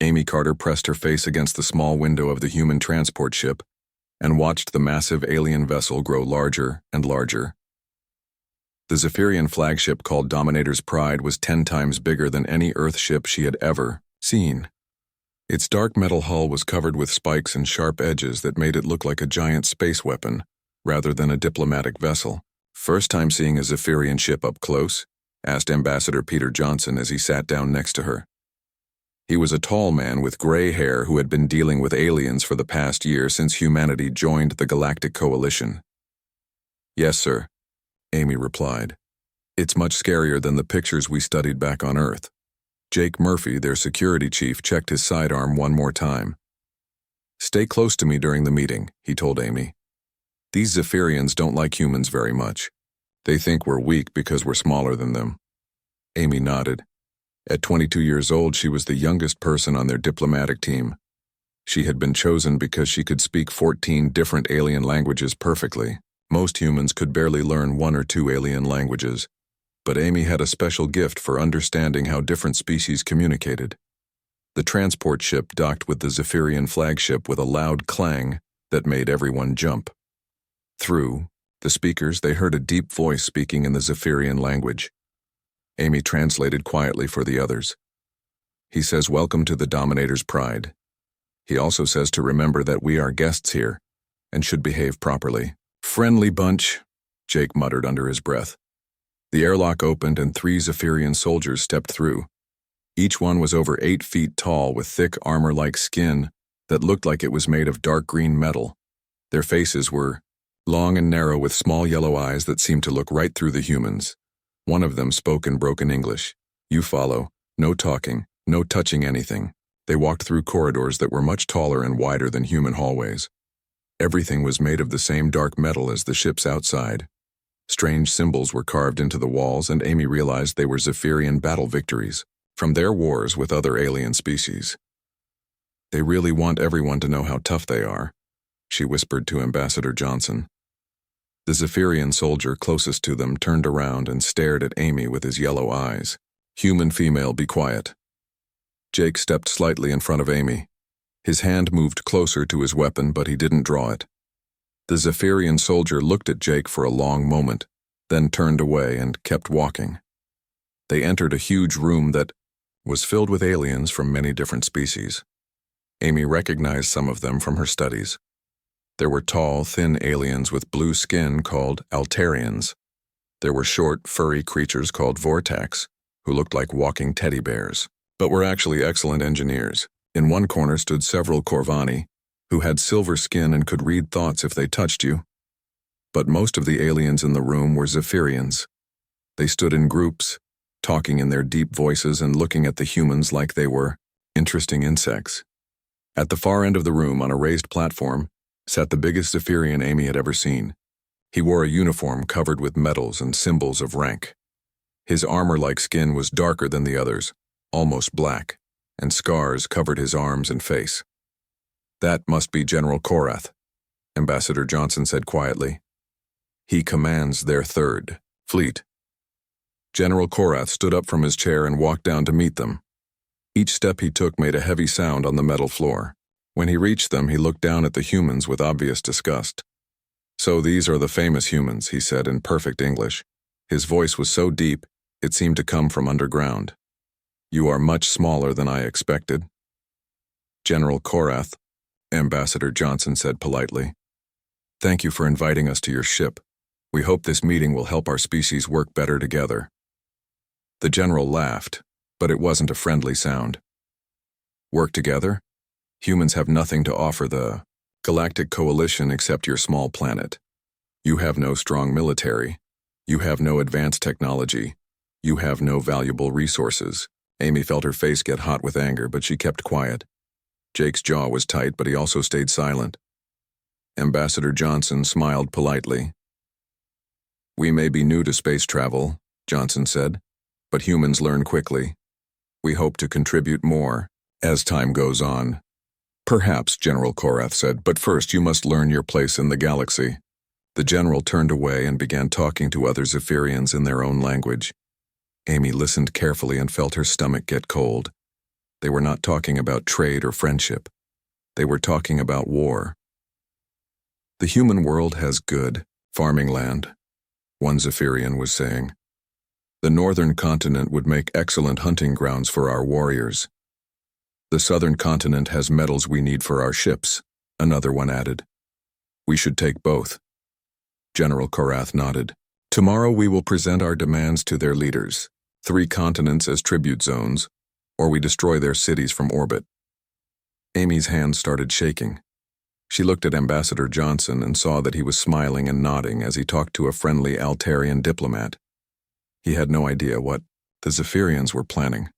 Amy Carter pressed her face against the small window of the human transport ship and watched the massive alien vessel grow larger and larger. The Zephyrian flagship called Dominator's Pride was 10 times bigger than any Earth ship she had ever seen. Its dark metal hull was covered with spikes and sharp edges that made it look like a giant space weapon, rather than a diplomatic vessel. "First time seeing a Zephyrian ship up close?" asked Ambassador Peter Johnson as he sat down next to her. He was a tall man with gray hair who had been dealing with aliens for the past year since humanity joined the Galactic Coalition. "Yes, sir," Amy replied. "It's much scarier than the pictures we studied back on Earth." Jake Murphy, their security chief, checked his sidearm one more time. "Stay close to me during the meeting," he told Amy. "These Zephyrians don't like humans very much. They think we're weak because we're smaller than them." Amy nodded. At 22 years old, she was the youngest person on their diplomatic team. She had been chosen because she could speak 14 different alien languages perfectly. Most humans could barely learn 1 or 2 alien languages, but Amy had a special gift for understanding how different species communicated. The transport ship docked with the Zephyrian flagship with a loud clang that made everyone jump. Through the speakers, they heard a deep voice speaking in the Zephyrian language. Amy translated quietly for the others. "He says welcome to the Dominator's Pride. He also says to remember that we are guests here and should behave properly." "Friendly bunch," Jake muttered under his breath. The airlock opened and 3 Zephyrian soldiers stepped through. Each one was over 8 feet tall with thick armor-like skin that looked like it was made of dark green metal. Their faces were long and narrow with small yellow eyes that seemed to look right through the humans. One of them spoke in broken English. "You follow. No talking. No touching anything." They walked through corridors that were much taller and wider than human hallways. Everything was made of the same dark metal as the ship's outside. Strange symbols were carved into the walls, and Amy realized they were Zephyrian battle victories from their wars with other alien species. "They really want everyone to know how tough they are," she whispered to Ambassador Johnson. The Zephyrian soldier closest to them turned around and stared at Amy with his yellow eyes. "Human female, be quiet." Jake stepped slightly in front of Amy. His hand moved closer to his weapon, but he didn't draw it. The Zephyrian soldier looked at Jake for a long moment, then turned away and kept walking. They entered a huge room that was filled with aliens from many different species. Amy recognized some of them from her studies. There were tall, thin aliens with blue skin called Altarians. There were short, furry creatures called Vortax, who looked like walking teddy bears, but were actually excellent engineers. In one corner stood several Corvani, who had silver skin and could read thoughts if they touched you. But most of the aliens in the room were Zephyrians. They stood in groups, talking in their deep voices and looking at the humans like they were interesting insects. At the far end of the room, on a raised platform, sat the biggest Zephyrian Amy had ever seen. He wore a uniform covered with medals and symbols of rank. His armor-like skin was darker than the others, almost black, and scars covered his arms and face. "That must be General Korath," Ambassador Johnson said quietly. "He commands their 3rd Fleet." General Korath stood up from his chair and walked down to meet them. Each step he took made a heavy sound on the metal floor. When he reached them, he looked down at the humans with obvious disgust. "So these are the famous humans," he said in perfect English. His voice was so deep, it seemed to come from underground. "You are much smaller than I expected." "General Korath," Ambassador Johnson said politely, "thank you for inviting us to your ship. We hope this meeting will help our species work better together." The general laughed, but it wasn't a friendly sound. "Work together? Humans have nothing to offer the Galactic Coalition except your small planet. You have no strong military. You have no advanced technology. You have no valuable resources." Amy felt her face get hot with anger, but she kept quiet. Jake's jaw was tight, but he also stayed silent. Ambassador Johnson smiled politely. "We may be new to space travel," Johnson said, "but humans learn quickly. We hope to contribute more as time goes on." "Perhaps," General Korath said, "but first you must learn your place in the galaxy." The general turned away and began talking to other Zephyrians in their own language. Amy listened carefully and felt her stomach get cold. They were not talking about trade or friendship. They were talking about war. The human world has good farming land, one Zephyrian was saying. The northern continent would make excellent hunting grounds for our warriors. The southern continent has metals we need for our ships, another one added. We should take both. General Korath nodded. Tomorrow we will present our demands to their leaders, 3 continents as tribute zones, or we destroy their cities from orbit. Amy's hands started shaking. She looked at Ambassador Johnson and saw that he was smiling and nodding as he talked to a friendly Altarian diplomat. He had no idea what the Zephyrians were planning.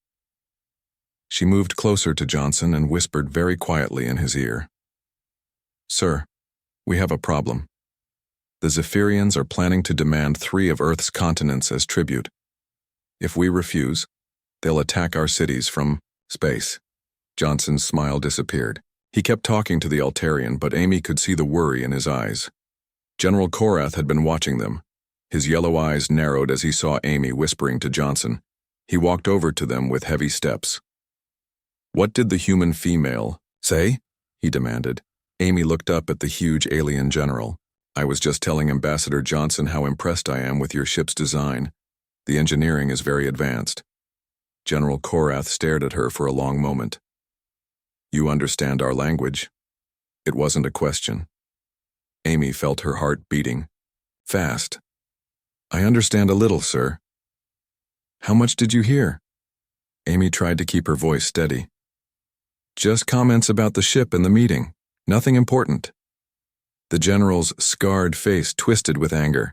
She moved closer to Johnson and whispered very quietly in his ear. Sir, we have a problem. The Zephyrians are planning to demand 3 of Earth's continents as tribute. If we refuse, they'll attack our cities from space. Johnson's smile disappeared. He kept talking to the Altarian, but Amy could see the worry in his eyes. General Korath had been watching them. His yellow eyes narrowed as he saw Amy whispering to Johnson. He walked over to them with heavy steps. What did the human female say? He demanded. Amy looked up at the huge alien general. I was just telling Ambassador Johnson how impressed I am with your ship's design. The engineering is very advanced. General Korath stared at her for a long moment. You understand our language? It wasn't a question. Amy felt her heart beating. Fast. I understand a little, sir. How much did you hear? Amy tried to keep her voice steady. Just comments about the ship and the meeting. Nothing important. The general's scarred face twisted with anger.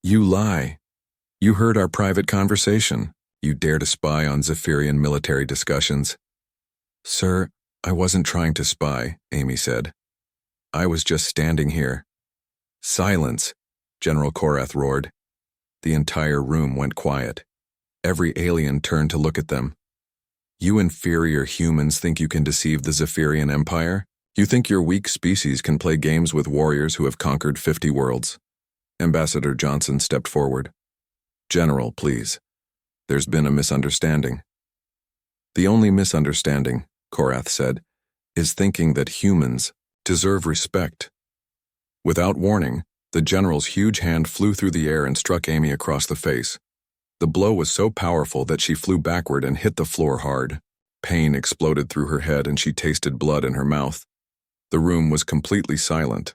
You lie. You heard our private conversation. You dare to spy on Zephyrian military discussions. Sir, I wasn't trying to spy, Amy said. I was just standing here. Silence, General Korath roared. The entire room went quiet. Every alien turned to look at them. You inferior humans think you can deceive the Zephyrian Empire? You think your weak species can play games with warriors who have conquered 50 worlds? Ambassador Johnson stepped forward. General, please. There's been a misunderstanding. The only misunderstanding, Korath said, is thinking that humans deserve respect. Without warning, the general's huge hand flew through the air and struck Amy across the face. The blow was so powerful that she flew backward and hit the floor hard. Pain exploded through her head and she tasted blood in her mouth. The room was completely silent.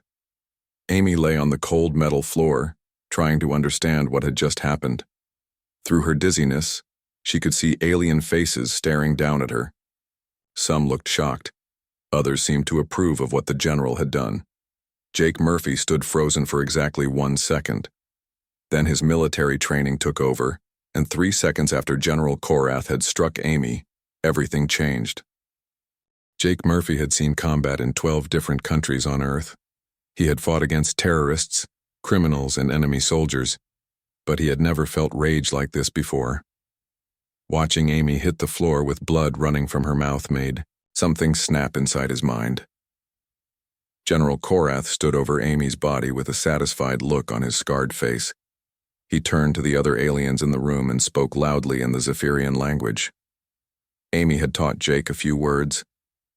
Amy lay on the cold metal floor, trying to understand what had just happened. Through her dizziness, she could see alien faces staring down at her. Some looked shocked. Others seemed to approve of what the general had done. Jake Murphy stood frozen for exactly 1 second. Then his military training took over, and 3 seconds after General Korath had struck Amy, everything changed. Jake Murphy had seen combat in 12 different countries on Earth. He had fought against terrorists, criminals, and enemy soldiers, but he had never felt rage like this before. Watching Amy hit the floor with blood running from her mouth made something snap inside his mind. General Korath stood over Amy's body with a satisfied look on his scarred face. He turned to the other aliens in the room and spoke loudly in the Zephyrian language. Amy had taught Jake a few words,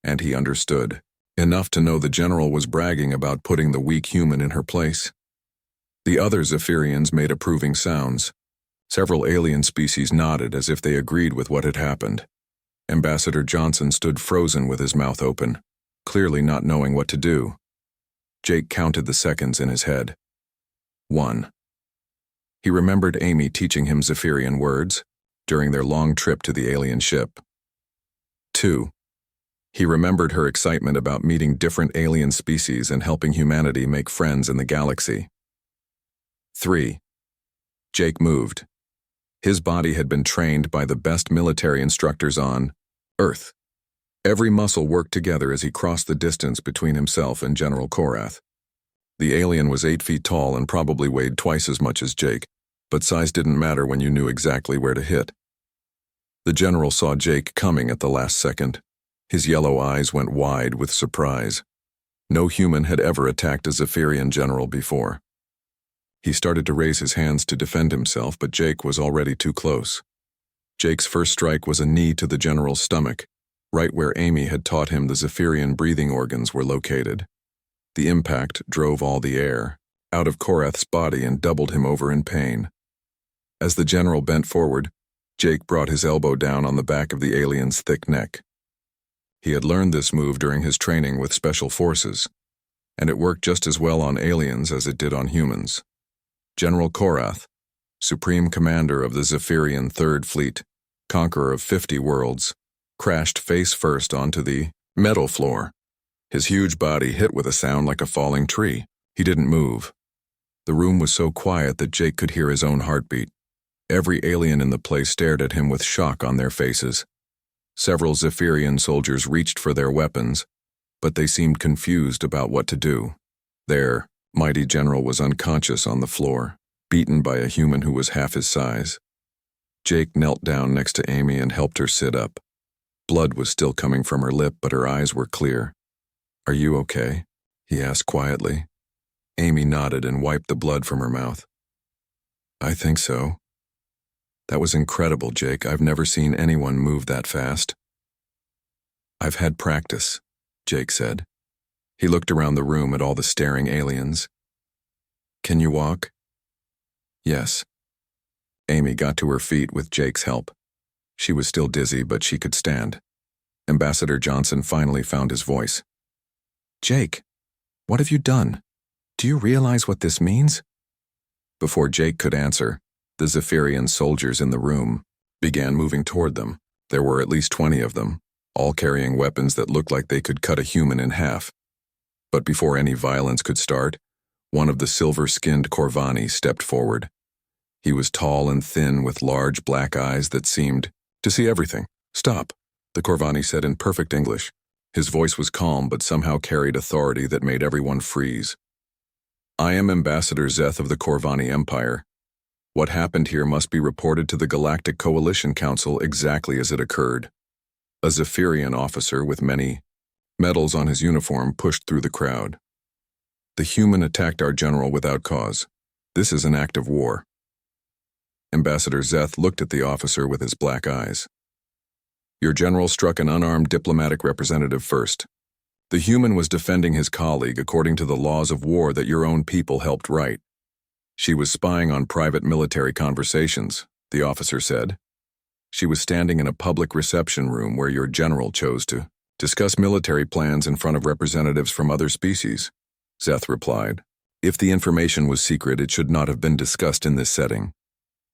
and he understood, enough to know the general was bragging about putting the weak human in her place. The other Zephyrians made approving sounds. Several alien species nodded as if they agreed with what had happened. Ambassador Johnson stood frozen with his mouth open, clearly not knowing what to do. Jake counted the seconds in his head. 1. He remembered Amy teaching him Zephyrian words during their long trip to the alien ship. 2. He remembered her excitement about meeting different alien species and helping humanity make friends in the galaxy. 3. Jake moved. His body had been trained by the best military instructors on Earth. Every muscle worked together as he crossed the distance between himself and General Korath. The alien was 8 feet tall and probably weighed twice as much as Jake, but size didn't matter when you knew exactly where to hit. The general saw Jake coming at the last second. His yellow eyes went wide with surprise. No human had ever attacked a Zephyrian general before. He started to raise his hands to defend himself, but Jake was already too close. Jake's first strike was a knee to the general's stomach. right where Amy had taught him the Zephyrian breathing organs were located. The impact drove all the air out of Korath's body and doubled him over in pain. As the general bent forward, Jake brought his elbow down on the back of the alien's thick neck. He had learned this move during his training with Special Forces, and it worked just as well on aliens as it did on humans. General Korath, Supreme Commander of the Zephyrian Third Fleet, conqueror of 50 worlds, crashed face first onto the metal floor. His huge body hit with a sound like a falling tree. He didn't move. The room was so quiet that Jake could hear his own heartbeat. Every alien in the place stared at him with shock on their faces. Several Zephyrian soldiers reached for their weapons, but they seemed confused about what to do. Their mighty general was unconscious on the floor, beaten by a human who was half his size. Jake knelt down next to Amy and helped her sit up. Blood was still coming from her lip, but her eyes were clear. "Are you okay?" he asked quietly. Amy nodded and wiped the blood from her mouth. "I think so." "That was incredible, Jake. I've never seen anyone move that fast." "I've had practice," Jake said. He looked around the room at all the staring aliens. "Can you walk?" "Yes." Amy got to her feet with Jake's help. She was still dizzy, but she could stand. Ambassador Johnson finally found his voice. "Jake, what have you done? Do you realize what this means?" Before Jake could answer, the Zephyrian soldiers in the room began moving toward them. There were at least 20 of them, all carrying weapons that looked like they could cut a human in half. But before any violence could start, one of the silver-skinned Corvani stepped forward. He was tall and thin with large black eyes that seemed to see everything. "Stop," the Corvani said in perfect English. His voice was calm but somehow carried authority that made everyone freeze. "I am Ambassador Zeth of the Corvani Empire. What happened here must be reported to the Galactic Coalition Council exactly as it occurred." A Zephyrian officer with many medals on his uniform pushed through the crowd. "The human attacked our general without cause. This is an act of war." Ambassador Zeth looked at the officer with his black eyes. "Your general struck an unarmed diplomatic representative first. The human was defending his colleague according to the laws of war that your own people helped write. She was spying on private military conversations," the officer said. "She was standing in a public reception room where your general chose to discuss military plans in front of representatives from other species," Zeth replied. "If the information was secret, it should not have been discussed in this setting."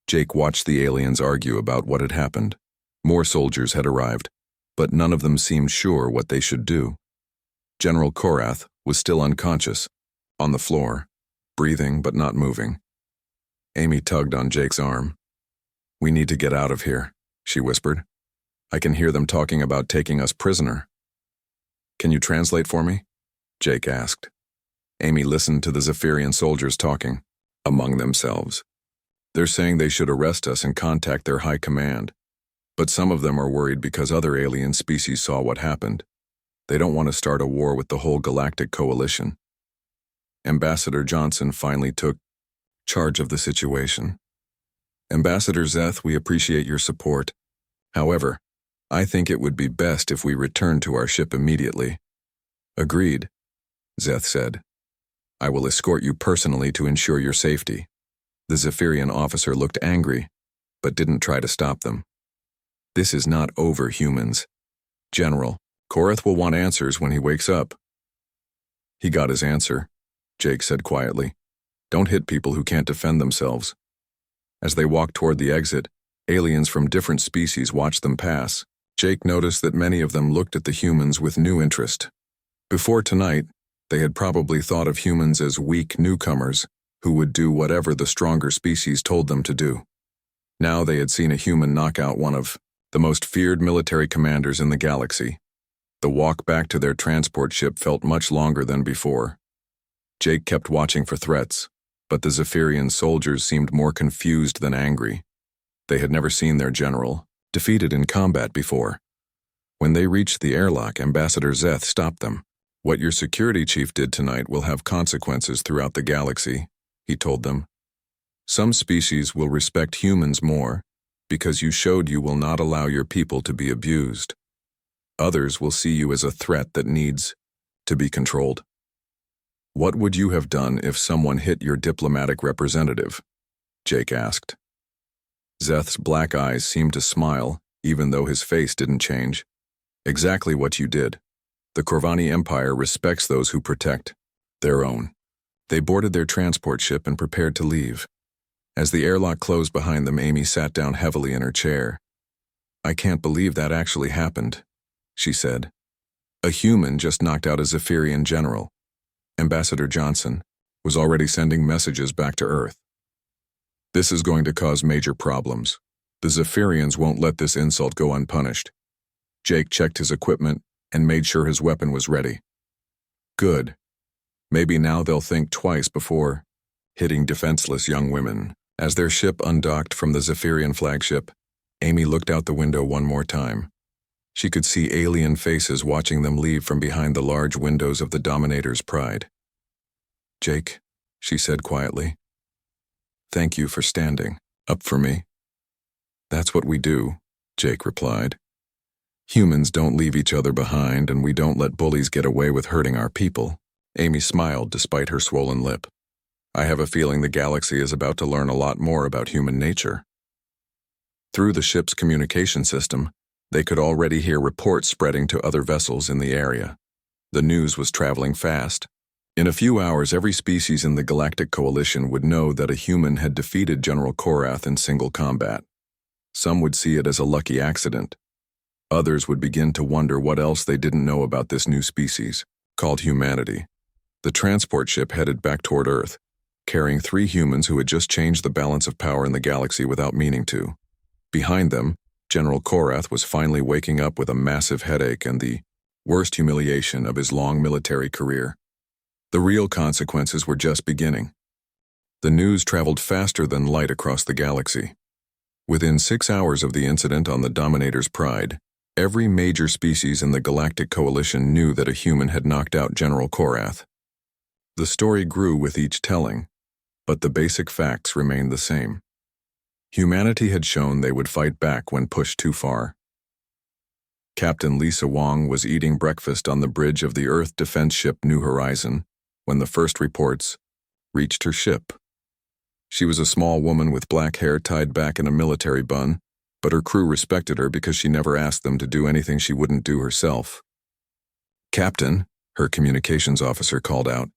Jake watched the aliens argue about what had happened. More soldiers had arrived, but none of them seemed sure what they should do. General Korath was still unconscious, on the floor, breathing but not moving. Amy tugged on Jake's arm. "We need to get out of here," she whispered. "I can hear them talking about taking us prisoner." "Can you translate for me?" Jake asked. Amy listened to the Zephyrian soldiers talking, among themselves. "They're saying they should arrest us and contact their high command. But some of them are worried because other alien species saw what happened. They don't want to start a war with the whole Galactic Coalition." Ambassador Johnson finally took charge of the situation. "Ambassador Zeth, we appreciate your support. However, I think it would be best if we return to our ship immediately." "Agreed," Zeth said. "I will escort you personally to ensure your safety." The Zephyrian officer looked angry, but didn't try to stop them. "This is not over, humans. General, Korath will want answers when he wakes up." "He got his answer," Jake said quietly. "Don't hit people who can't defend themselves." As they walked toward the exit, aliens from different species watched them pass. Jake noticed that many of them looked at the humans with new interest. Before tonight, they had probably thought of humans as weak newcomers who would do whatever the stronger species told them to do. Now they had seen a human knock out one of the most feared military commanders in the galaxy. The walk back to their transport ship felt much longer than before. Jake kept watching for threats, but the Zephyrian soldiers seemed more confused than angry. They had never seen their general defeated in combat before. When they reached the airlock, Ambassador Zeth stopped them. "What your security chief did tonight will have consequences throughout the galaxy," he told them. "Some species will respect humans more because you showed you will not allow your people to be abused. Others will see you as a threat that needs to be controlled. What would you have done if someone hit your diplomatic representative? Jake asked. Zeth's black eyes seemed to smile, even though his face didn't change. Exactly what you did. The Corvani Empire respects those who protect their own. They boarded their transport ship and prepared to leave. As the airlock closed behind them, Amy sat down heavily in her chair. I can't believe that actually happened, she said. A human just knocked out a Zephyrian general. Ambassador Johnson was already sending messages back to Earth. This is going to cause major problems. The Zephyrians won't let this insult go unpunished. Jake checked his equipment and made sure his weapon was ready. Good. Maybe now they'll think twice before hitting defenseless young women. As their ship undocked from the Zephyrian flagship, Amy looked out the window one more time. She could see alien faces watching them leave from behind the large windows of the Dominator's Pride. Jake, she said quietly, thank you for standing up for me. That's what we do, Jake replied. Humans don't leave each other behind, and we don't let bullies get away with hurting our people. Amy smiled despite her swollen lip. I have a feeling the galaxy is about to learn a lot more about human nature. Through the ship's communication system, they could already hear reports spreading to other vessels in the area. The news was traveling fast. In a few hours, every species in the Galactic Coalition would know that a human had defeated General Korath in single combat. Some would see it as a lucky accident. Others would begin to wonder what else they didn't know about this new species, called humanity. The transport ship headed back toward Earth, carrying 3 humans who had just changed the balance of power in the galaxy without meaning to. Behind them, General Korath was finally waking up with a massive headache and the worst humiliation of his long military career. The real consequences were just beginning. The news traveled faster than light across the galaxy. Within 6 hours of the incident on the Dominator's Pride, every major species in the Galactic Coalition knew that a human had knocked out General Korath. The story grew with each telling, but the basic facts remained the same. Humanity had shown they would fight back when pushed too far. Captain Lisa Wong was eating breakfast on the bridge of the Earth defense ship New Horizon when the first reports reached her ship. She was a small woman with black hair tied back in a military bun, but her crew respected her because she never asked them to do anything she wouldn't do herself. Captain, her communications officer called out,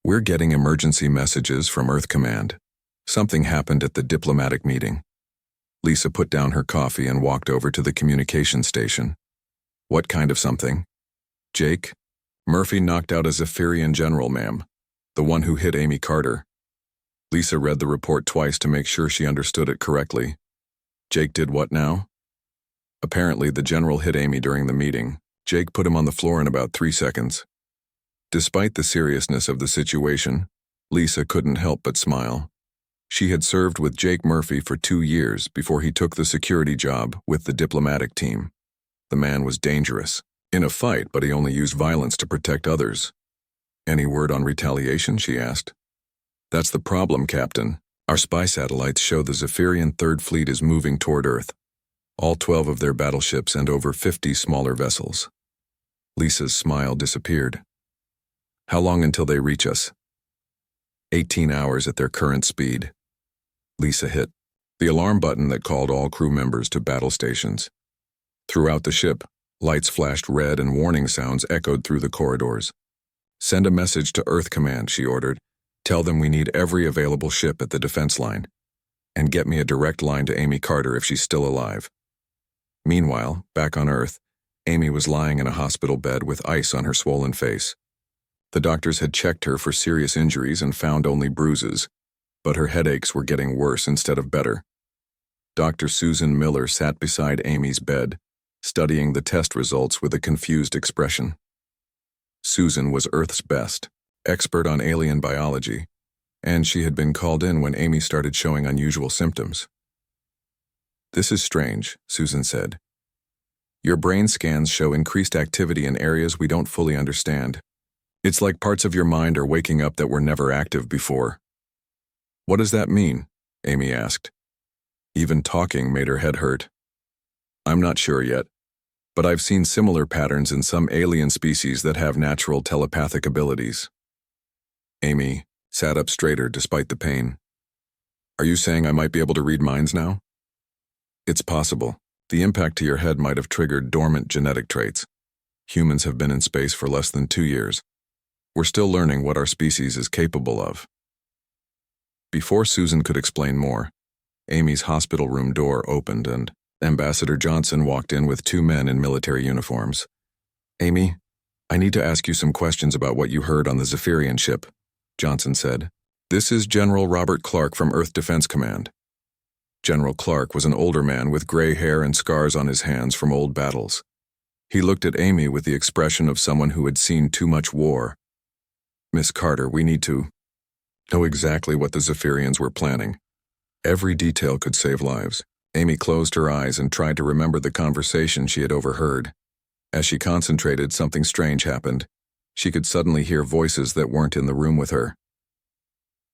we're getting emergency messages from Earth Command. Something happened at the diplomatic meeting. Lisa put down her coffee and walked over to the communication station. What kind of something? Jake? Murphy knocked out a Zephyrian general, ma'am. The one who hit Amy Carter. Lisa read the report twice to make sure she understood it correctly. Jake did what now? Apparently, the general hit Amy during the meeting. Jake put him on the floor in about 3 seconds. Despite the seriousness of the situation, Lisa couldn't help but smile. She had served with Jake Murphy for 2 years before he took the security job with the diplomatic team. The man was dangerous. In a fight, but he only used violence to protect others. Any word on retaliation, she asked. That's the problem, Captain. Our spy satellites show the Zephyrian Third Fleet is moving toward Earth. All 12 of their battleships and over 50 smaller vessels. Lisa's smile disappeared. How long until they reach us? 18 hours at their current speed. Lisa hit the alarm button that called all crew members to battle stations. Throughout the ship, lights flashed red and warning sounds echoed through the corridors. Send a message to Earth Command, she ordered. Tell them we need every available ship at the defense line. And get me a direct line to Amy Carter if she's still alive. Meanwhile, back on Earth, Amy was lying in a hospital bed with ice on her swollen face. The doctors had checked her for serious injuries and found only bruises, but her headaches were getting worse instead of better. Dr. Susan Miller sat beside Amy's bed, studying the test results with a confused expression. Susan was Earth's best, expert on alien biology, and she had been called in when Amy started showing unusual symptoms. This is strange, Susan said. Your brain scans show increased activity in areas we don't fully understand. It's like parts of your mind are waking up that were never active before. What does that mean? Amy asked. Even talking made her head hurt. I'm not sure yet, but I've seen similar patterns in some alien species that have natural telepathic abilities. Amy sat up straighter despite the pain. Are you saying I might be able to read minds now? It's possible. The impact to your head might have triggered dormant genetic traits. Humans have been in space for less than 2 years. We're still learning what our species is capable of. Before Susan could explain more, Amy's hospital room door opened and Ambassador Johnson walked in with 2 men in military uniforms. Amy, I need to ask you some questions about what you heard on the Zephyrian ship, Johnson said. This is General Robert Clark from Earth Defense Command. General Clark was an older man with gray hair and scars on his hands from old battles. He looked at Amy with the expression of someone who had seen too much war. Miss Carter, we need to know exactly what the Zephyrians were planning. Every detail could save lives. Amy closed her eyes and tried to remember the conversation she had overheard. As she concentrated, something strange happened. She could suddenly hear voices that weren't in the room with her.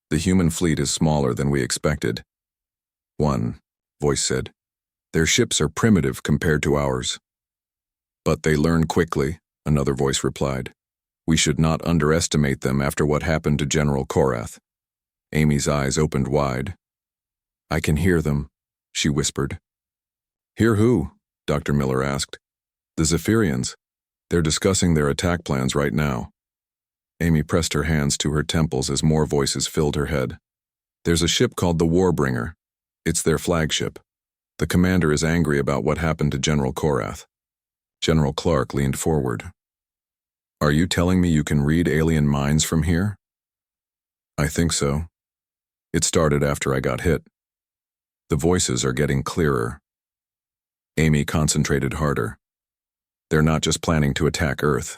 The human fleet is smaller than we expected. One voice said. Their ships are primitive compared to ours. But they learn quickly, another voice replied. We should not underestimate them after what happened to General Korath. Amy's eyes opened wide. I can hear them, she whispered. Hear who? Dr. Miller asked. The Zephyrians. They're discussing their attack plans right now. Amy pressed her hands to her temples as more voices filled her head. There's a ship called the Warbringer. It's their flagship. The commander is angry about what happened to General Korath. General Clark leaned forward. Are you telling me you can read alien minds from here? I think so. It started after I got hit. The voices are getting clearer. Amy concentrated harder. They're not just planning to attack Earth.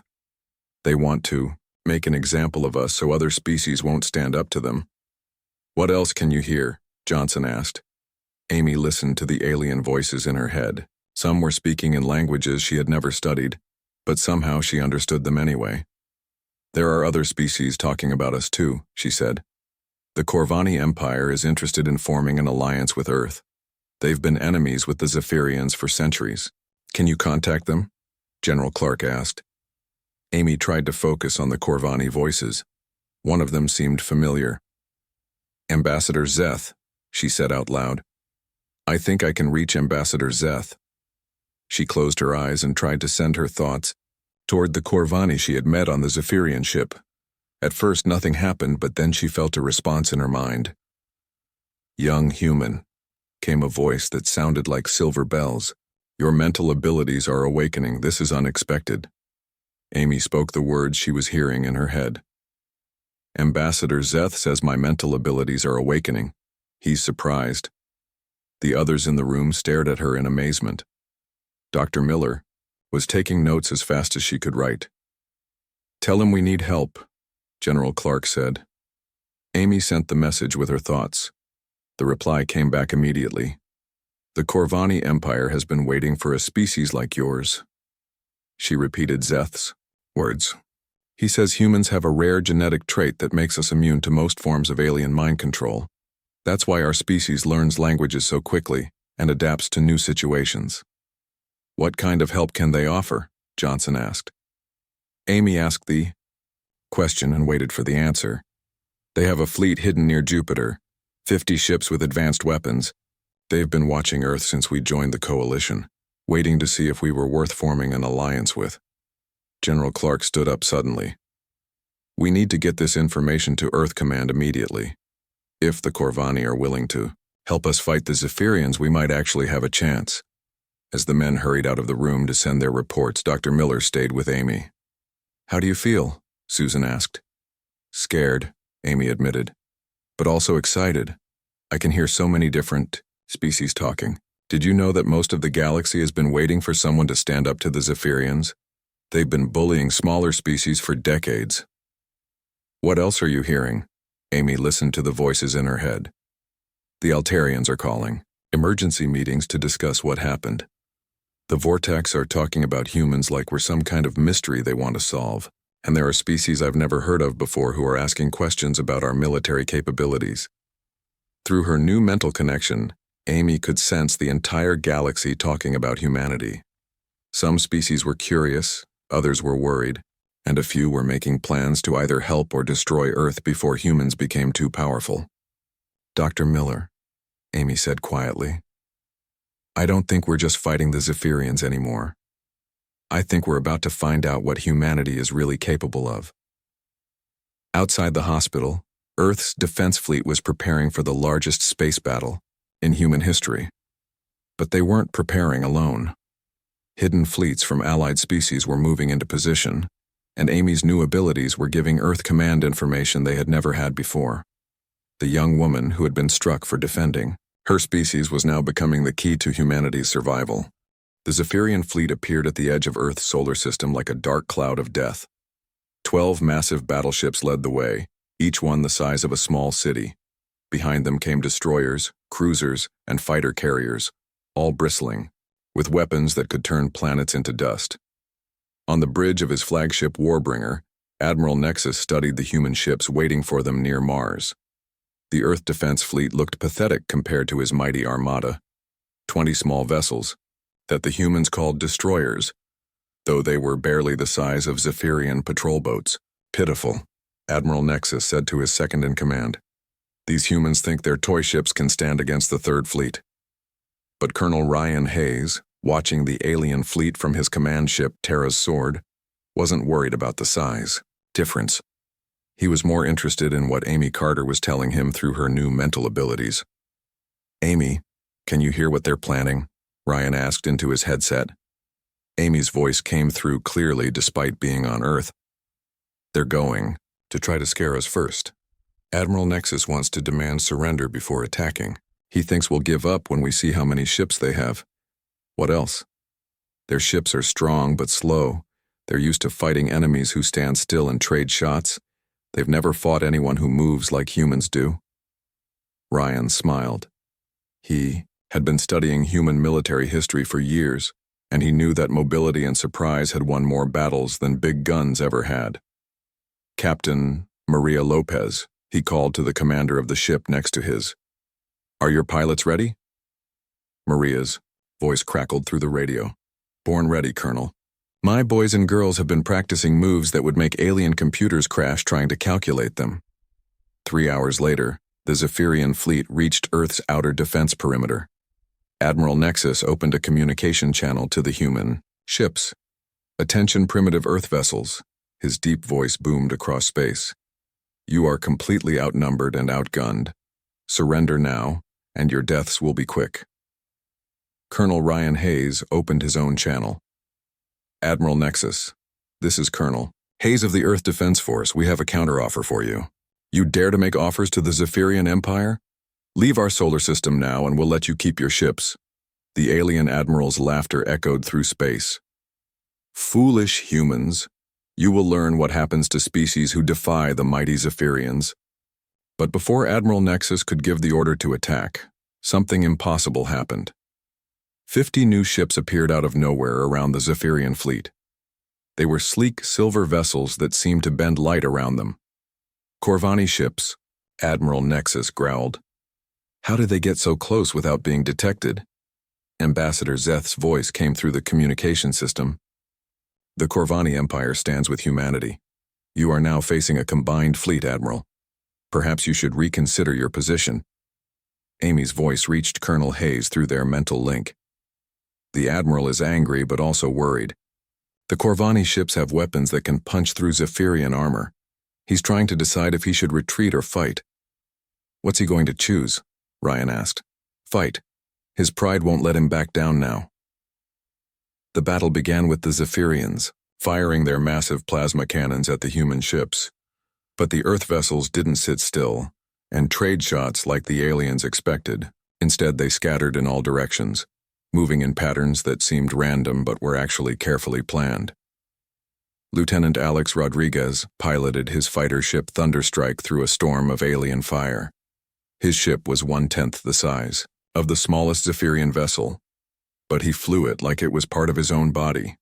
They want to make an example of us so other species won't stand up to them. What else can you hear? Johnson asked. Amy listened to the alien voices in her head. Some were speaking in languages she had never studied, but somehow she understood them anyway. There are other species talking about us too, she said. The Corvani Empire is interested in forming an alliance with Earth. They've been enemies with the Zephyrians for centuries. Can you contact them? General Clark asked. Amy tried to focus on the Corvani voices. One of them seemed familiar. Ambassador Zeth, she said out loud. I think I can reach Ambassador Zeth. She closed her eyes and tried to send her thoughts toward the Corvani she had met on the Zephyrian ship. At first nothing happened, but then she felt a response in her mind. Young human, came a voice that sounded like silver bells. Your mental abilities are awakening. This is unexpected. Amy spoke the words she was hearing in her head. Ambassador Zeth says my mental abilities are awakening. He's surprised. The others in the room stared at her in amazement. Dr. Miller was taking notes as fast as she could write. Tell him we need help, General Clark said. Amy sent the message with her thoughts. The reply came back immediately. The Corvani Empire has been waiting for a species like yours. She repeated Zeth's words. He says humans have a rare genetic trait that makes us immune to most forms of alien mind control. That's why our species learns languages so quickly and adapts to new situations. What kind of help can they offer? Johnson asked. Amy asked the question and waited for the answer. They have a fleet hidden near Jupiter, 50 ships with advanced weapons. They've been watching Earth since we joined the coalition, waiting to see if we were worth forming an alliance with. General Clark stood up suddenly. We need to get this information to Earth Command immediately. If the Corvani are willing to help us fight the Zephyrians, we might actually have a chance. As the men hurried out of the room to send their reports, Dr. Miller stayed with Amy. How do you feel? Susan asked. Scared, Amy admitted, but also excited. I can hear so many different species talking. Did you know that most of the galaxy has been waiting for someone to stand up to the Zephyrians? They've been bullying smaller species for decades. What else are you hearing? Amy listened to the voices in her head. The Altarians are calling. Emergency meetings to discuss what happened. The Vortex are talking about humans like we're some kind of mystery they want to solve, and there are species I've never heard of before who are asking questions about our military capabilities. Through her new mental connection, Amy could sense the entire galaxy talking about humanity. Some species were curious, others were worried, and a few were making plans to either help or destroy Earth before humans became too powerful. "Dr. Miller," Amy said quietly, "I don't think we're just fighting the Zephyrians anymore. I think we're about to find out what humanity is really capable of." Outside the hospital, Earth's defense fleet was preparing for the largest space battle in human history. But they weren't preparing alone. Hidden fleets from allied species were moving into position, and Amy's new abilities were giving Earth command information they had never had before. The young woman who had been struck for defending her species was now becoming the key to humanity's survival. The Zephyrian fleet appeared at the edge of Earth's solar system like a dark cloud of death. 12 massive battleships led the way, each one the size of a small city. Behind them came destroyers, cruisers, and fighter carriers, all bristling, with weapons that could turn planets into dust. On the bridge of his flagship Warbringer, Admiral Nexus studied the human ships waiting for them near Mars. The Earth Defense Fleet looked pathetic compared to his mighty armada, 20 small vessels, that the humans called destroyers, though they were barely the size of Zephyrian patrol boats. "Pitiful," Admiral Nexus said to his second-in-command. "These humans think their toy ships can stand against the Third Fleet." But Colonel Ryan Hayes, watching the alien fleet from his command ship Terra's Sword, wasn't worried about the size difference. He was more interested in what Amy Carter was telling him through her new mental abilities. "Amy, can you hear what they're planning?" Ryan asked into his headset. Amy's voice came through clearly despite being on Earth. "They're going to try to scare us first. Admiral Nexus wants to demand surrender before attacking. He thinks we'll give up when we see how many ships they have. What else? Their ships are strong but slow. They're used to fighting enemies who stand still and trade shots. They've never fought anyone who moves like humans do." Ryan smiled. He had been studying human military history for years, and he knew that mobility and surprise had won more battles than big guns ever had. "Captain Maria Lopez," he called to the commander of the ship next to his. "Are your pilots ready?" Maria's voice crackled through the radio. "Born ready, Colonel. My boys and girls have been practicing moves that would make alien computers crash trying to calculate them." 3 hours later, the Zephyrian fleet reached Earth's outer defense perimeter. Admiral Nexus opened a communication channel to the human ships. "Attention primitive Earth vessels," his deep voice boomed across space. "You are completely outnumbered and outgunned. Surrender now, and your deaths will be quick." Colonel Ryan Hayes opened his own channel. "Admiral Nexus, this is Colonel Hayes of the Earth Defense Force. We have a counteroffer for you. You dare to make offers to the Zephyrian Empire? Leave our solar system now and we'll let you keep your ships." The alien admiral's laughter echoed through space. "Foolish humans, you will learn what happens to species who defy the mighty Zephyrians." But before Admiral Nexus could give the order to attack, something impossible happened. 50 new ships appeared out of nowhere around the Zephyrian fleet. They were sleek silver vessels that seemed to bend light around them. "Corvani ships," Admiral Nexus growled. "How did they get so close without being detected?" Ambassador Zeth's voice came through the communication system. "The Corvani Empire stands with humanity. You are now facing a combined fleet, Admiral. Perhaps you should reconsider your position." Amy's voice reached Colonel Hayes through their mental link. "The Admiral is angry but also worried. The Corvani ships have weapons that can punch through Zephyrian armor. He's trying to decide if he should retreat or fight." "What's he going to choose?" Ryan asked. "Fight. His pride won't let him back down now." The battle began with the Zephyrians, firing their massive plasma cannons at the human ships. But the Earth vessels didn't sit still, and trade shots like the aliens expected. Instead, they scattered in all directions, moving in patterns that seemed random but were actually carefully planned. Lieutenant Alex Rodriguez piloted his fighter ship Thunderstrike through a storm of alien fire. His ship was 1/10 the size of the smallest Zephyrian vessel, but he flew it like it was part of his own body.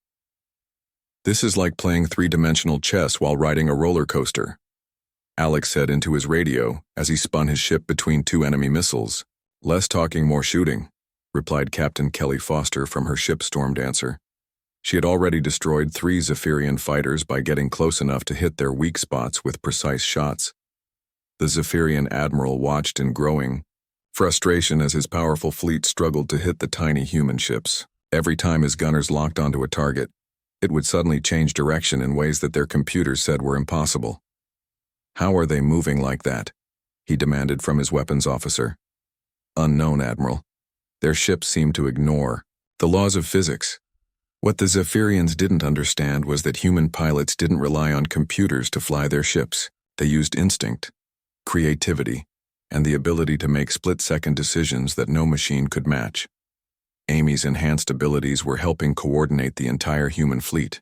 "This is like playing three-dimensional chess while riding a roller coaster," Alex said into his radio as he spun his ship between 2 enemy missiles. "Less talking, more shooting," replied Captain Kelly Foster from her ship Storm Dancer. She had already destroyed 3 Zephyrian fighters by getting close enough to hit their weak spots with precise shots. The Zephyrian admiral watched in growing frustration as his powerful fleet struggled to hit the tiny human ships. Every time his gunners locked onto a target, it would suddenly change direction in ways that their computers said were impossible. "How are they moving like that?" he demanded from his weapons officer. "Unknown, Admiral. Their ships seem to ignore the laws of physics." What the Zephyrians didn't understand was that human pilots didn't rely on computers to fly their ships. They used instinct, creativity, and the ability to make split-second decisions that no machine could match. Amy's enhanced abilities were helping coordinate the entire human fleet.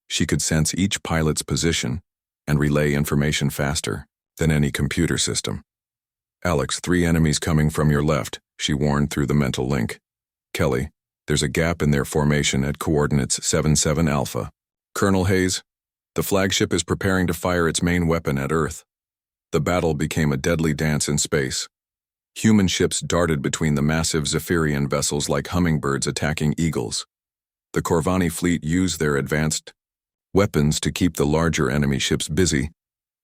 She could sense each pilot's position and relay information faster than any computer system. "Alex, 3 enemies coming from your left," she warned through the mental link. "Kelly, there's a gap in their formation at coordinates 77 Alpha. Colonel Hayes, the flagship is preparing to fire its main weapon at Earth." The battle became a deadly dance in space. Human ships darted between the massive Zephyrian vessels like hummingbirds attacking eagles. The Corvani fleet used their advanced weapons to keep the larger enemy ships busy,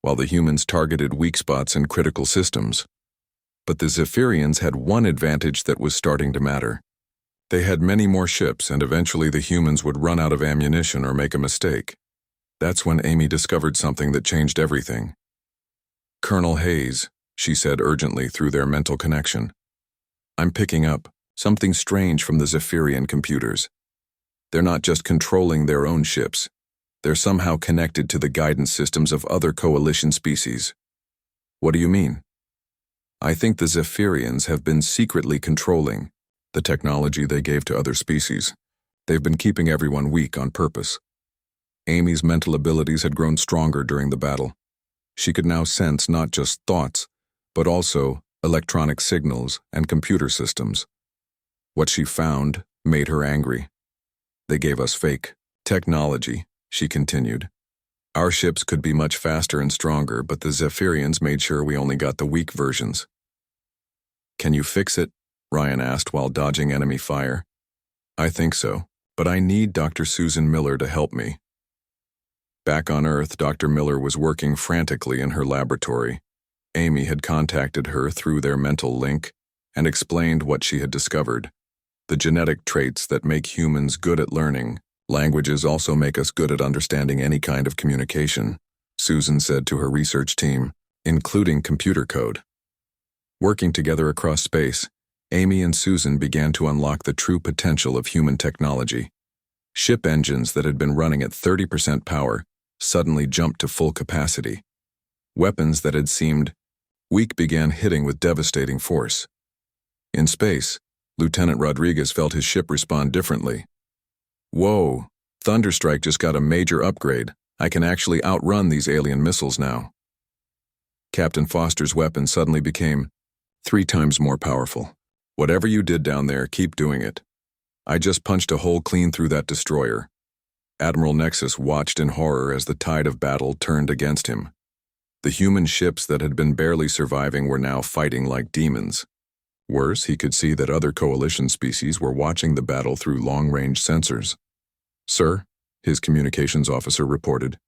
while the humans targeted weak spots in critical systems. But the Zephyrians had one advantage that was starting to matter. They had many more ships, and eventually the humans would run out of ammunition or make a mistake. That's when Amy discovered something that changed everything. "Colonel Hayes," she said urgently through their mental connection. "I'm picking up something strange from the Zephyrian computers. They're not just controlling their own ships. They're somehow connected to the guidance systems of other coalition species." "What do you mean?" "I think the Zephyrians have been secretly controlling the technology they gave to other species. They've been keeping everyone weak on purpose." Amy's mental abilities had grown stronger during the battle. She could now sense not just thoughts, but also electronic signals and computer systems. What she found made her angry. "They gave us fake technology," she continued. "Our ships could be much faster and stronger, but the Zephyrians made sure we only got the weak versions." "Can you fix it?" Ryan asked while dodging enemy fire. "I think so, but I need Dr. Susan Miller to help me." Back on Earth, Dr. Miller was working frantically in her laboratory. Amy had contacted her through their mental link and explained what she had discovered. The genetic traits that make humans good at learning. Languages also make us good at understanding any kind of communication, Susan said to her research team, including computer code. Working together across space, Amy and Susan began to unlock the true potential of human technology. Ship engines that had been running at 30% power suddenly jumped to full capacity. Weapons that had seemed weak began hitting with devastating force. In space, Lieutenant Rodriguez felt his ship respond differently. "Whoa, Thunderstrike just got a major upgrade. I can actually outrun these alien missiles now." Captain Foster's weapon suddenly became 3 times more powerful. "Whatever you did down there, keep doing it. I just punched a hole clean through that destroyer." Admiral Nexus watched in horror as the tide of battle turned against him. The human ships that had been barely surviving were now fighting like demons. Worse, he could see that other coalition species were watching the battle through long-range sensors. "Sir," his communications officer reported,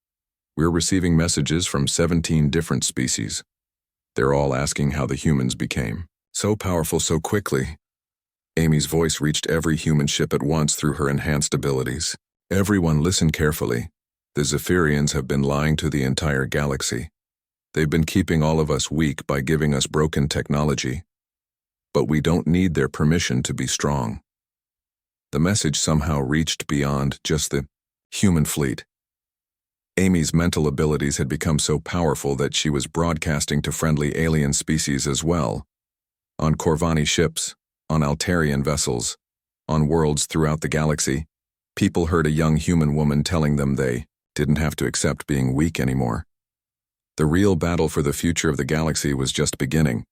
"we're receiving messages from 17 different species. They're all asking how the humans became so powerful so quickly." Amy's voice reached every human ship at once through her enhanced abilities. "Everyone listen carefully. The Zephyrians have been lying to the entire galaxy. They've been keeping all of us weak by giving us broken technology. But we don't need their permission to be strong." The message somehow reached beyond just the human fleet. Amy's mental abilities had become so powerful that she was broadcasting to friendly alien species as well. On Corvani ships, on Altarian vessels, on worlds throughout the galaxy, people heard a young human woman telling them they didn't have to accept being weak anymore. The real battle for the future of the galaxy was just beginning.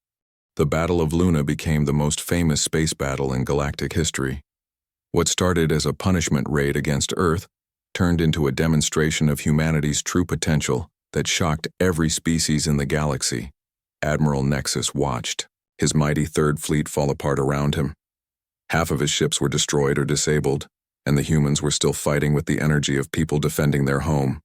The Battle of Luna became the most famous space battle in galactic history. What started as a punishment raid against Earth turned into a demonstration of humanity's true potential that shocked every species in the galaxy. Admiral Nexus watched his mighty Third Fleet fall apart around him. Half of his ships were destroyed or disabled, and the humans were still fighting with the energy of people defending their home.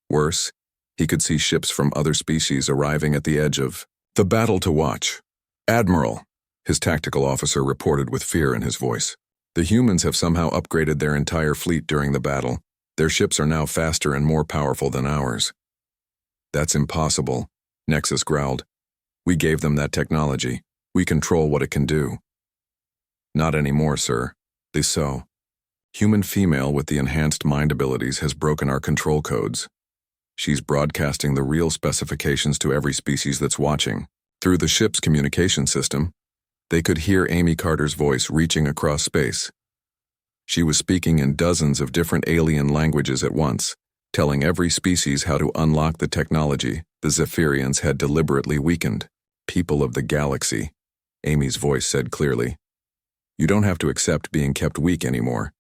Worse, he could see ships from other species arriving at the edge of the battle to watch. "Admiral," his tactical officer reported with fear in his voice. "The humans have somehow upgraded their entire fleet during the battle. Their ships are now faster and more powerful than ours." "That's impossible," Nexus growled. "We gave them that technology. We control what it can do." "Not anymore, sir. So, human female with the enhanced mind abilities has broken our control codes. She's broadcasting the real specifications to every species that's watching. Through the ship's communication system, they could hear Amy Carter's voice reaching across space. She was speaking in dozens of different alien languages at once, telling every species how to unlock the technology the Zephyrians had deliberately weakened. "People of the galaxy," Amy's voice said clearly. "You don't have to accept being kept weak anymore.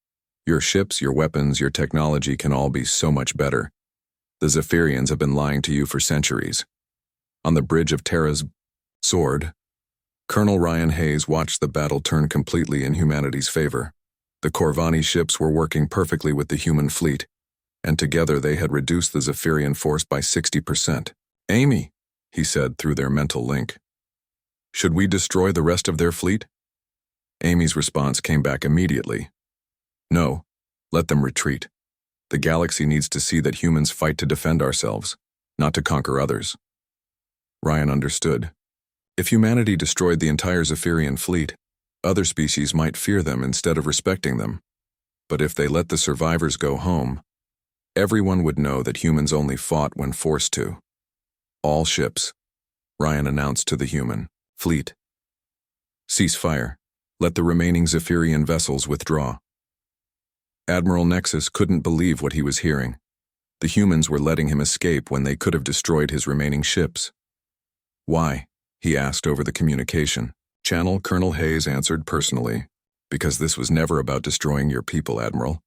Your ships, your weapons, your technology can all be so much better. The Zephyrians have been lying to you for centuries." On the bridge of Terra's sword, Colonel Ryan Hayes watched the battle turn completely in humanity's favor. The Corvani ships were working perfectly with the human fleet, and together they had reduced the Zephyrian force by 60%. "Amy," he said through their mental link, "should we destroy the rest of their fleet?" Amy's response came back immediately. "No, let them retreat. The galaxy needs to see that humans fight to defend ourselves, not to conquer others." Ryan understood. If humanity destroyed the entire Zephyrian fleet, other species might fear them instead of respecting them. But if they let the survivors go home, everyone would know that humans only fought when forced to. "All ships," Ryan announced to the human fleet, "cease fire. Let the remaining Zephyrian vessels withdraw." Admiral Nexus couldn't believe what he was hearing. The humans were letting him escape when they could have destroyed his remaining ships. "Why?" he asked over the communication channel. Colonel Hayes answered personally, "Because this was never about destroying your people, Admiral.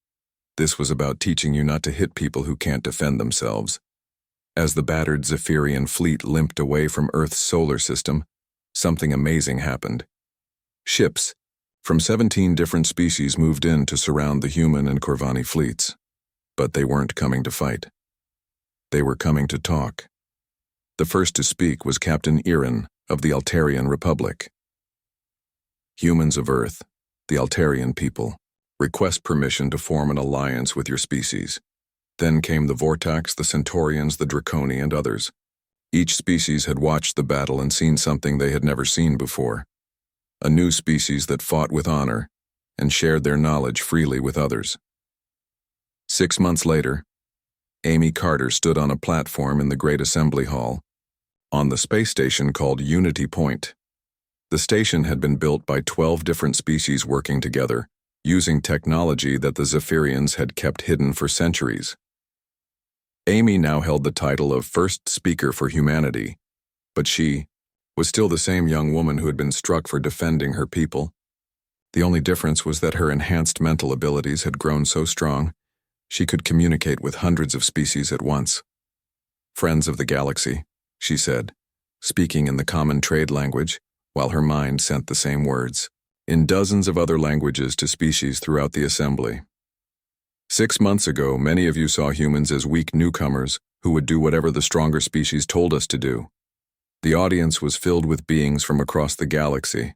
This was about teaching you not to hit people who can't defend themselves." As the battered Zephyrian fleet limped away from Earth's solar system, something amazing happened. Ships from 17 different species moved in to surround the human and Corvani fleets. But they weren't coming to fight. They were coming to talk. The first to speak was Captain Iran of the Altarian Republic. "Humans of Earth, the Altarian people, request permission to form an alliance with your species." Then came the Vortax, the Centaurians, the Draconi, and others. Each species had watched the battle and seen something they had never seen before. A new species that fought with honor and shared their knowledge freely with others. 6 months later, Amy Carter stood on a platform in the Great Assembly Hall, on the space station called Unity Point. The station had been built by 12 different species working together, using technology that the Zephyrians had kept hidden for centuries. Amy now held the title of First Speaker for Humanity, but she was still the same young woman who had been struck for defending her people. The only difference was that her enhanced mental abilities had grown so strong, she could communicate with hundreds of species at once. "Friends of the galaxy," she said, speaking in the common trade language, while her mind sent the same words in dozens of other languages to species throughout the assembly. 6 months ago, many of you saw humans as weak newcomers who would do whatever the stronger species told us to do. The audience was filled with beings from across the galaxy.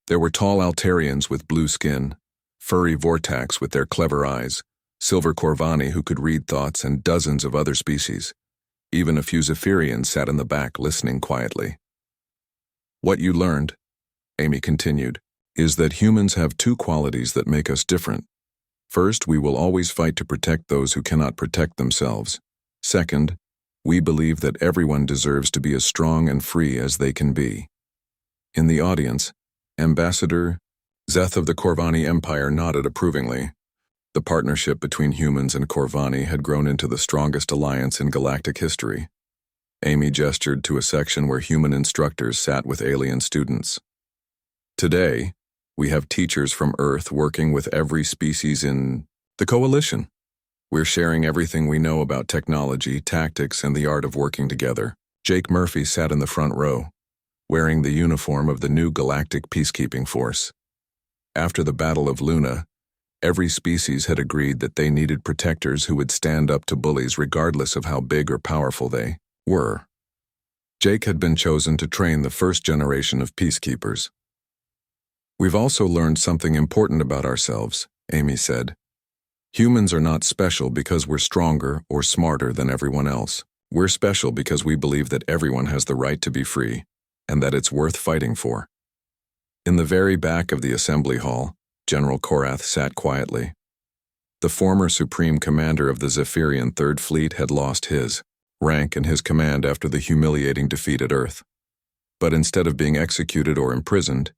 There were tall Altarians with blue skin, furry Vortax with their clever eyes, silver Corvani who could read thoughts, and dozens of other species. Even a few Zephyrians sat in the back listening quietly. "What you learned," Amy continued, "is that humans have two qualities that make us different. First, we will always fight to protect those who cannot protect themselves. Second, we believe that everyone deserves to be as strong and free as they can be." In the audience, Ambassador Zeth of the Corvani Empire nodded approvingly. The partnership between humans and Corvani had grown into the strongest alliance in galactic history. Amy gestured to a section where human instructors sat with alien students. "Today, we have teachers from Earth working with every species in the coalition. We're sharing everything we know about technology, tactics, and the art of working together." Jake Murphy sat in the front row, wearing the uniform of the new Galactic Peacekeeping Force. After the Battle of Luna, Every species had agreed that they needed protectors who would stand up to bullies regardless of how big or powerful they were. Jake had been chosen to train the first generation of peacekeepers. "We've also learned something important about ourselves," Amy said. "Humans are not special because we're stronger or smarter than everyone else. We're special because we believe that everyone has the right to be free, and that it's worth fighting for." In the very back of the assembly hall, General Korath sat quietly. The former Supreme Commander of the Zephyrian Third Fleet had lost his rank and his command after the humiliating defeat at Earth. But instead of being executed or imprisoned,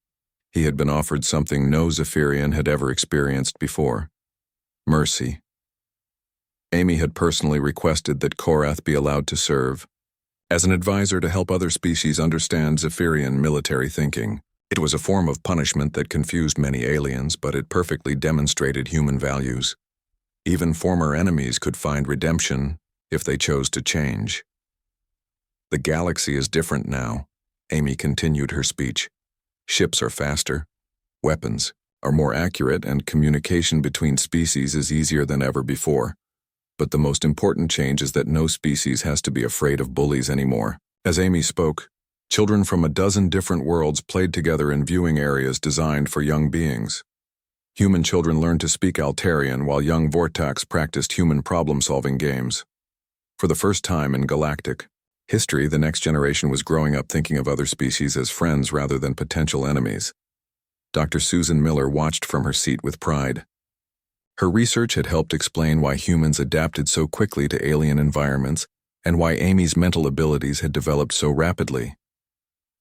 he had been offered something no Zephyrian had ever experienced before: mercy. Amy had personally requested that Korath be allowed to serve as an advisor to help other species understand Zephyrian military thinking. It was a form of punishment that confused many aliens, but it perfectly demonstrated human values. Even former enemies could find redemption if they chose to change. "The galaxy is different now," Amy continued her speech. "Ships are faster, weapons are more accurate, and communication between species is easier than ever before. But the most important change is that no species has to be afraid of bullies anymore." As Amy spoke, children from a dozen different worlds played together in viewing areas designed for young beings. Human children learned to speak Altarian while young Vortax practiced human problem-solving games. For the first time in galactic history, the next generation was growing up thinking of other species as friends rather than potential enemies. Dr. Susan Miller watched from her seat with pride. Her research had helped explain why humans adapted so quickly to alien environments and why Amy's mental abilities had developed so rapidly.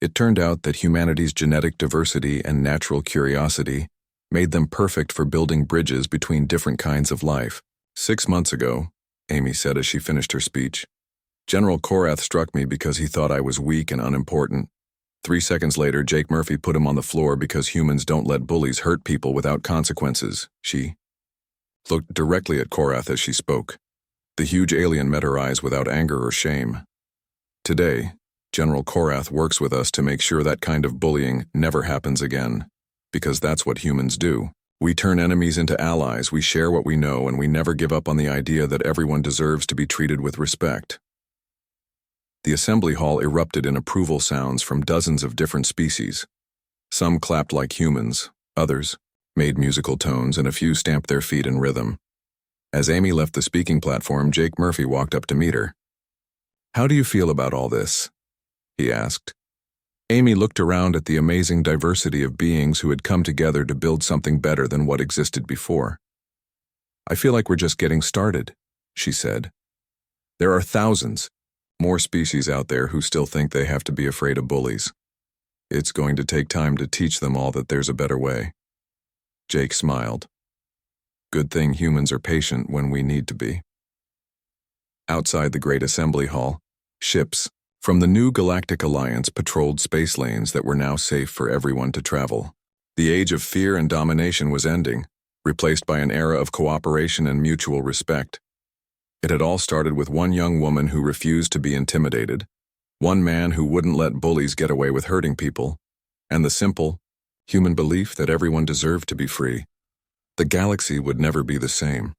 It turned out that humanity's genetic diversity and natural curiosity made them perfect for building bridges between different kinds of life. 6 months ago," Amy said as she finished her speech, "General Korath struck me because he thought I was weak and unimportant. 3 seconds later, Jake Murphy put him on the floor because humans don't let bullies hurt people without consequences." She looked directly at Korath as she spoke. The huge alien met her eyes without anger or shame. "Today, General Korath works with us to make sure that kind of bullying never happens again, because that's what humans do. We turn enemies into allies, we share what we know, and we never give up on the idea that everyone deserves to be treated with respect." The assembly hall erupted in approval sounds from dozens of different species. Some clapped like humans, others made musical tones, and a few stamped their feet in rhythm. As Amy left the speaking platform, Jake Murphy walked up to meet her. "How do you feel about all this?" he asked. Amy looked around at the amazing diversity of beings who had come together to build something better than what existed before. "I feel like we're just getting started," she said. "There are thousands more species out there who still think they have to be afraid of bullies. It's going to take time to teach them all that there's a better way." Jake smiled. "Good thing humans are patient when we need to be." Outside the Great Assembly Hall, ships from the new Galactic Alliance patrolled space lanes that were now safe for everyone to travel. The age of fear and domination was ending, replaced by an era of cooperation and mutual respect. It had all started with one young woman who refused to be intimidated, one man who wouldn't let bullies get away with hurting people, and the simple, human belief that everyone deserved to be free. The galaxy would never be the same.